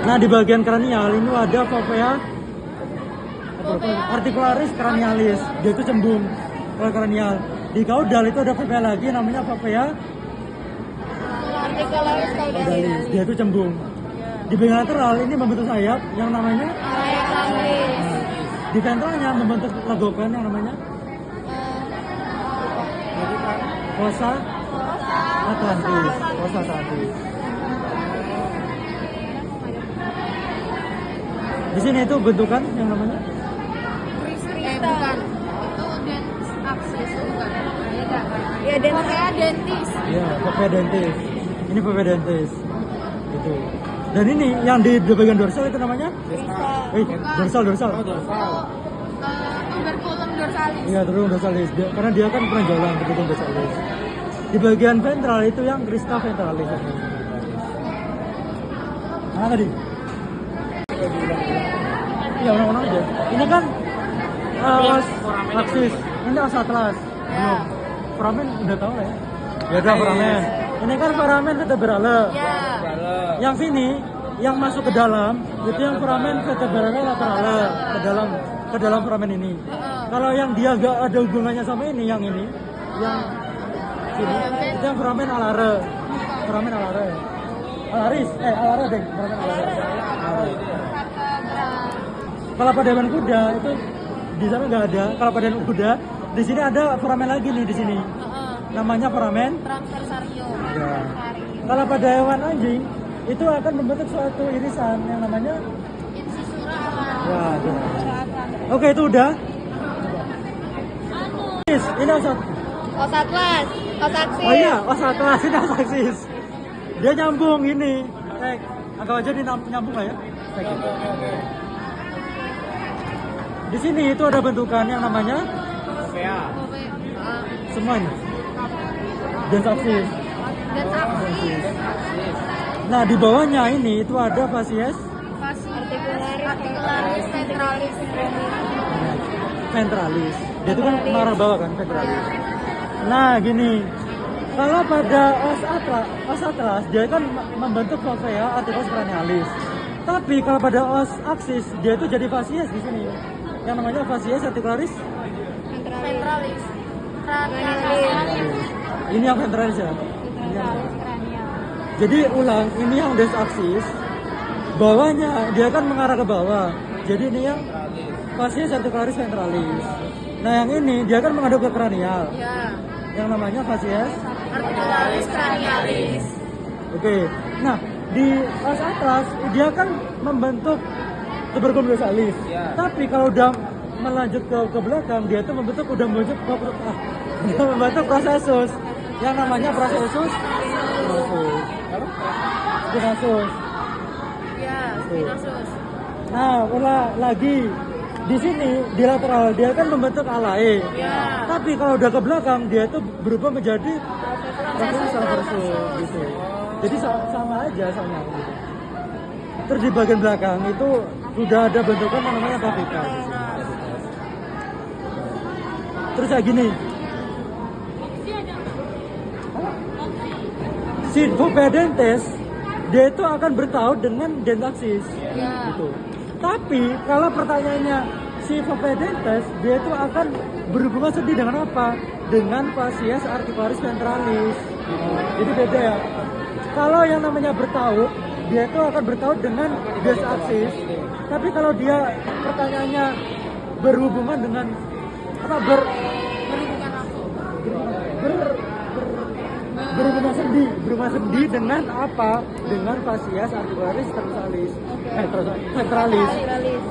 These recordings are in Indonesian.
Nah di bagian kranial ini ada fovea articularis cranialis, dia itu cembung kalau kranial. Di caudal itu ada fovea lagi namanya fovea Articularis caudalis. dia itu cembung. Di bagian lateral ini membentuk sayap yang namanya Sayap langlis. di ventralnya membentuk legokan yang namanya fossa atlantis. Fossa atlantis. Di sini itu bentukan yang namanya Bukan. Itu dens axis bukan. Beda. Ya dentis. iya, fovea dentis. Ini fovea dentis. Gitu. Dan ini yang di bagian dorsal itu namanya dorsal. Tuberculum dorsalis. Iya, tuberculum dorsalis. Karena dia kan penonjolan tuberculum dorsalis. Di bagian ventral itu yang crista ventralis. Mana tadi? Iya, ulang-ulang aja. Ini kan os aksis. Ini os atlas. Belum. Foramen udah tahu lah ya. Ya udah foramen. Ini kan foramen vertebrale. Ya. Yang sini yang masuk ke dalam itu yang foramen vertebrale laterale ke dalam foramen ini. Kalau yang dia gak ada hubungannya sama ini yang sini itu yang foramen alare. Alaris, alare deh, foramen alare. Kalau pada hewan kuda itu di sana nggak ada. Kalau pada hewan kuda di sini ada foramen lagi nih di sini. Namanya foramen Transversario. ya. Kalau pada hewan anjing itu akan membentuk suatu irisan yang namanya Incisura alam. ya. Oke, itu udah. Ini os Os atlas. Os aksis. oh iya, os atlas ini os aksis. Dia nyambung ini. Anggap aja ini nyambung lah ya. Di sini itu ada bentukan yang namanya semua ini. Dens aksis. Dens aksis. Nah, di bawahnya ini itu ada fasies Articularis ventralis. ventralis. Dia itu kan mengarah bawah kan, ventralis. Nah, gini. Kalau pada os atlas dia kan membentuk fovea articularis cranialis. Tapi kalau pada os aksis dia itu jadi fasies di sini. Yang namanya fasies articularis Ventralis. Cranialis. ini yang ventralis ya. Ini yang- Jadi ulang, ini yang dens aksis. Bawahnya dia kan mengarah ke bawah. Jadi ini yang fasies articularis ventralis. Nah, yang ini dia kan menghadap ke kranial. Ya. Yang namanya fasies. Articularis cranialis. Oke. Nah, di os atlas dia kan membentuk tuberculum dorsalis. Tapi kalau udah melanjut ke belakang dia tuh membentuk dia membentuk prosesus. Yang namanya prosesus spinosus. Ya, spinosus. Nah, ulah lagi di sini di lateral dia kan membentuk alae. Ya. Tapi kalau udah ke belakang dia tuh berubah menjadi prosesus transversus gitu. Jadi sama aja sama gitu. Terus di bagian belakang itu sudah ada bentukan yang namanya clavicle. Terus kayak gini. Si fovea dentes dia itu akan bertaut dengan dens aksis. Ya. Gitu. Tapi kalau pertanyaannya si fovea dentes dia itu akan berhubungan sendiri dengan apa? Dengan fasies articularis ventralis. Jadi beda ya. Kalau yang namanya bertaut dia itu akan bertaut dengan dens aksis. Tapi kalau dia pertanyaannya berhubungan dengan apa berhubungan sendi dengan apa? Dengan fasies articularis ventralis.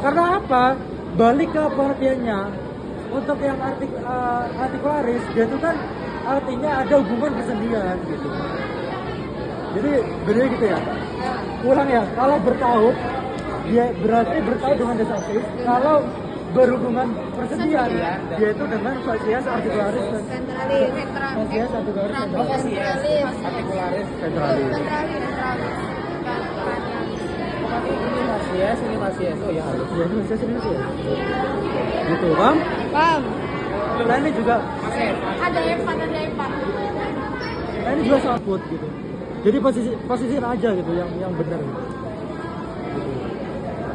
Karena apa? Balik ke pengertiannya. Untuk yang articularis dia itu kan artinya ada hubungan persendian gitu. Jadi bedanya gitu ya. Ulang ya. Kalau bertaut dia berarti bertaut dengan dens aksis. Kalau berhubungan persendian dia itu dengan fasies articularis Ventralis. fasies articularis ventralis. Ini Masies. Oh ya harus. Ya, ini fasies ini sih. Gitu, Bang. Paham? Nah, ini juga Ada epan. nah, ini juga sama foot gitu. Jadi posisi aja gitu yang benar gitu.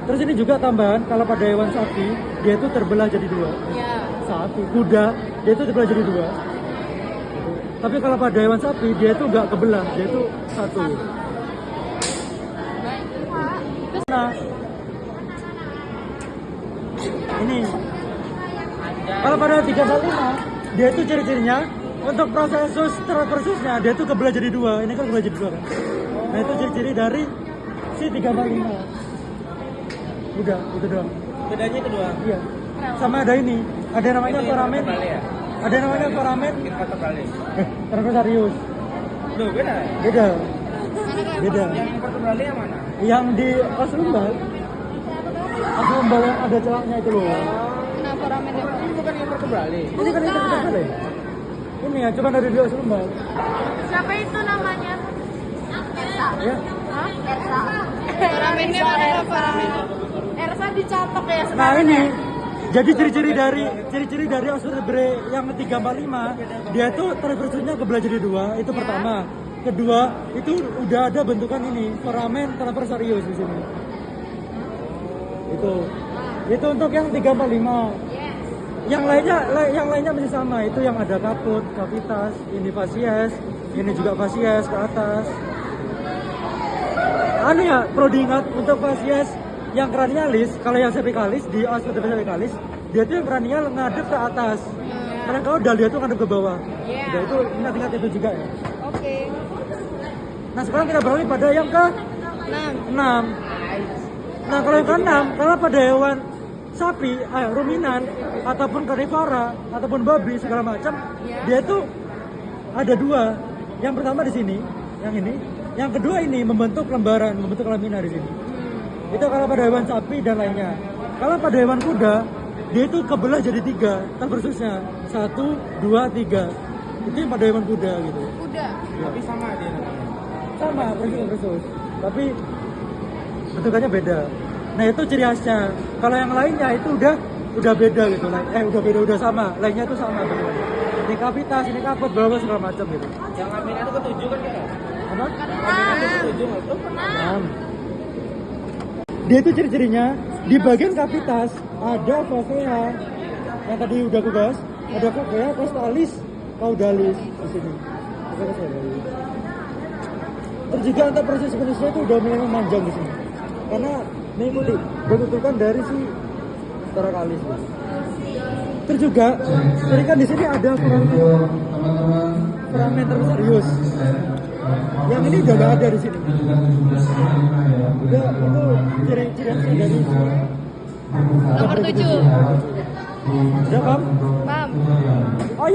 Terus ini juga tambahan kalau pada hewan sapi dia itu terbelah jadi dua. Iya. Sapi, kuda dia itu terbelah jadi dua. Tapi kalau pada hewan sapi dia itu nggak kebelah, dia itu satu. Nah, ini kalau pada 3/5 dia itu ciri-cirinya untuk proses transversusnya dia itu kebelah jadi dua. Ini kan kebelah jadi dua kan. Nah itu ciri-ciri dari si 3/5. Udah, itu doang. Bedanya kedua. Iya. Sama ada ini, ada namanya foramen. Ya? Ada namanya foramen. Satu kali. Transversarius. Loh, beda. Beda. Beda. Yang vertebrale yang mana? Yang di os lumbal. Os lumbal yang ada celaknya itu loh. Nah, foramennya. Ini bukan yang vertebrale. Ini kan itu betul ya? Ini ya, cuma ada di os lumbal. Siapa itu namanya? Ersa. Ya. Hah? Ersa. Foramennya mana foramen? Ersa dicatok ya Nah sekarang. ini jadi ciri-ciri dari os vertebrae yang 3/5 dia tuh transversusnya kebelah jadi dua, itu pertama. Kedua, itu udah ada bentukan ini, foramen transversarius di sini. Itu untuk yang 3/5. Yes. Yang lainnya masih sama, itu yang ada kaput, kavitas, ini fasies, ini juga fasies ke atas. Anu ya, perlu diingat untuk fasies yang kranialis, kalau yang cervicalis di os cervicalis, dia tuh yang kranial ngadep ke atas. Karena kalau dahlia tuh ngadep ke bawah. Yeah. Nah, itu ingat-ingat itu juga ya. Oke. Nah, sekarang kita beralih pada yang ke 6. Nah, kalau yang ke-6, kalau pada hewan sapi, ruminan, ataupun karnivora, ataupun babi, segala macam, dia itu ada dua. Yang pertama di sini, yang ini. Yang kedua ini membentuk lembaran, membentuk lamina di sini. Itu kalau pada hewan sapi dan lainnya. Kalau pada hewan kuda, dia itu kebelah jadi 3, transversusnya. 1, 2, 3. Itu yang pada hewan kuda gitu. Udah. Tapi sama dia namanya. Sama, transversus. Tapi bentukannya beda. Nah itu ciri khasnya. Kalau yang lainnya itu udah beda gitu. Udah beda, udah sama. Lainnya itu sama bentukannya. Ini kavitas, ini kaput, bla segala macam gitu. Yang lamina itu ketujuh kan ya? Apa? Lamina itu ketujuh nggak tuh? 6. Dia itu ciri-cirinya di bagian kavitas ada fovea yang tadi udah aku bahas, ada fovea costalis, caudalis di sini. Terus juga untuk proses penulisnya itu udah mulai memanjang di sini, karena mengikuti bentukan dari si thoracalis. Terus juga, tadi kan di sini ada foramen transversarius. Yang ini udah nggak ada di sini. Udah itu ciri-ciri dari Nomor 7. Udah paham? Paham. Oh iya.